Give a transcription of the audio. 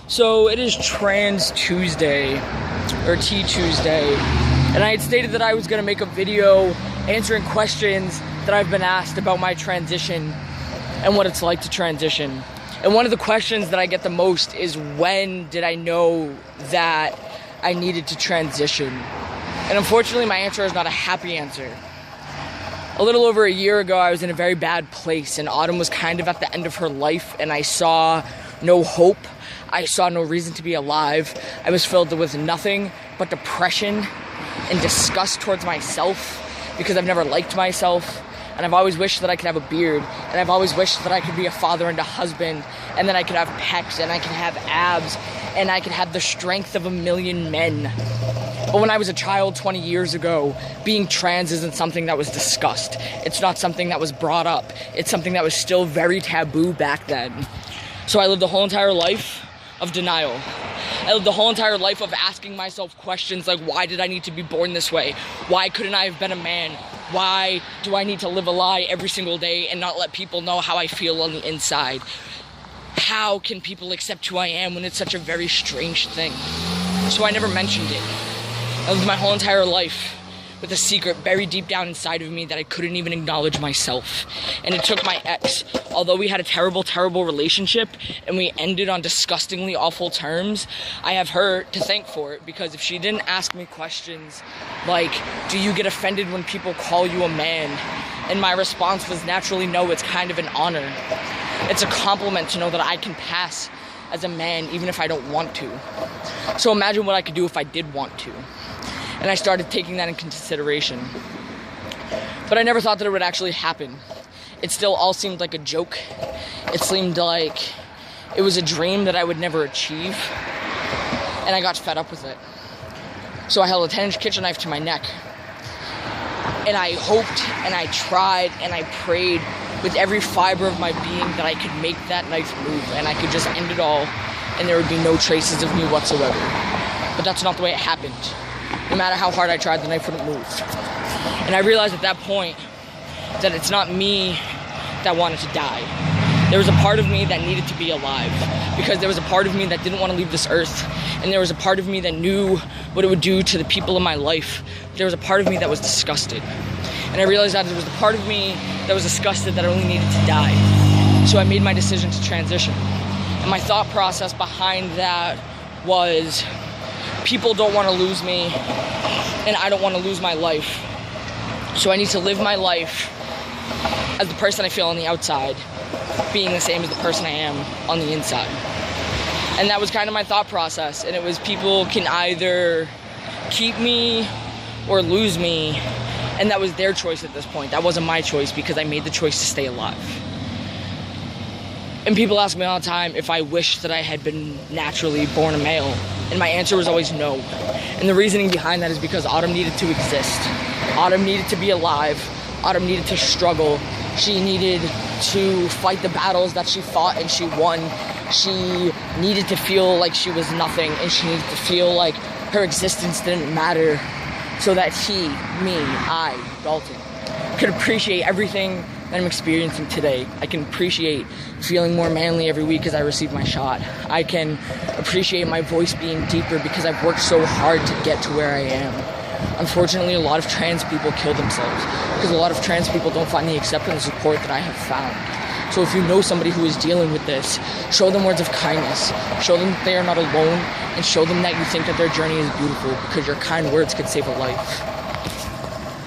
So it is Trans Tuesday, or T Tuesday, and I had stated that I was going to make a video answering questions that I've been asked about my transition and what it's like to transition. And one of the questions that I get the most is, when did I know that I needed to transition? And unfortunately, my answer is not a happy answer. A little over a year ago, I was in a very bad place, and Autumn was kind of at the end of her life, and I saw no hope. I saw no reason to be alive. I was filled with nothing but depression and disgust towards myself because I've never liked myself. And I've always wished that I could have a beard, and I've always wished that I could be a father and a husband, and that I could have pecs, and I could have abs, and I could have the strength of 1,000,000 men. But when I was a child 20 years ago, being trans isn't something that was discussed. It's not something that was brought up. It's something that was still very taboo back then. So I lived the whole entire life of denial. I lived the whole entire life of asking myself questions like, why did I need to be born this way? Why couldn't I have been a man? Why do I need to live a lie every single day and not let people know how I feel on the inside? How can people accept who I am when it's such a very strange thing? So I never mentioned it. I lived my whole entire life with a secret buried deep down inside of me that I couldn't even acknowledge myself. And it took my ex, although we had a terrible, terrible relationship and we ended on disgustingly awful terms, I have her to thank for it, because if she didn't ask me questions like, do you get offended when people call you a man? And my response was naturally, no, it's kind of an honor. It's a compliment to know that I can pass as a man even if I don't want to. So imagine what I could do if I did want to. And I started taking that in consideration. But I never thought that it would actually happen. It still all seemed like a joke. It seemed like it was a dream that I would never achieve. And I got fed up with it. So I held a 10-inch kitchen knife to my neck. And I hoped and I tried and I prayed with every fiber of my being that I could make that knife move and I could just end it all and there would be no traces of me whatsoever. But that's not the way it happened. No matter how hard I tried, the knife wouldn't move. And I realized at that point that it's not me that wanted to die. There was a part of me that needed to be alive, because there was a part of me that didn't want to leave this earth, and there was a part of me that knew what it would do to the people in my life. There was a part of me that was disgusted. And I realized that there was a part of me that was disgusted that only needed to die. So I made my decision to transition. And my thought process behind that was, people don't want to lose me, and I don't want to lose my life. So I need to live my life as the person I feel on the outside, being the same as the person I am on the inside. And that was kind of my thought process. And it was, people can either keep me or lose me. And that was their choice at this point. That wasn't my choice, because I made the choice to stay alive. And people ask me all the time if I wish that I had been naturally born a male. And my answer was always no. And the reasoning behind that is because Autumn needed to exist. Autumn needed to be alive. Autumn needed to struggle. She needed to fight the battles that she fought and she won. She needed to feel like she was nothing, and she needed to feel like her existence didn't matter, so that he, me, I, Dalton, could appreciate everything that I'm experiencing today. I can appreciate feeling more manly every week as I receive my shot. I can appreciate my voice being deeper because I've worked so hard to get to where I am. Unfortunately, a lot of trans people kill themselves because a lot of trans people don't find the acceptance and support that I have found. So if you know somebody who is dealing with this, show them words of kindness. Show them that they are not alone, and show them that you think that their journey is beautiful, because your kind words could save a life.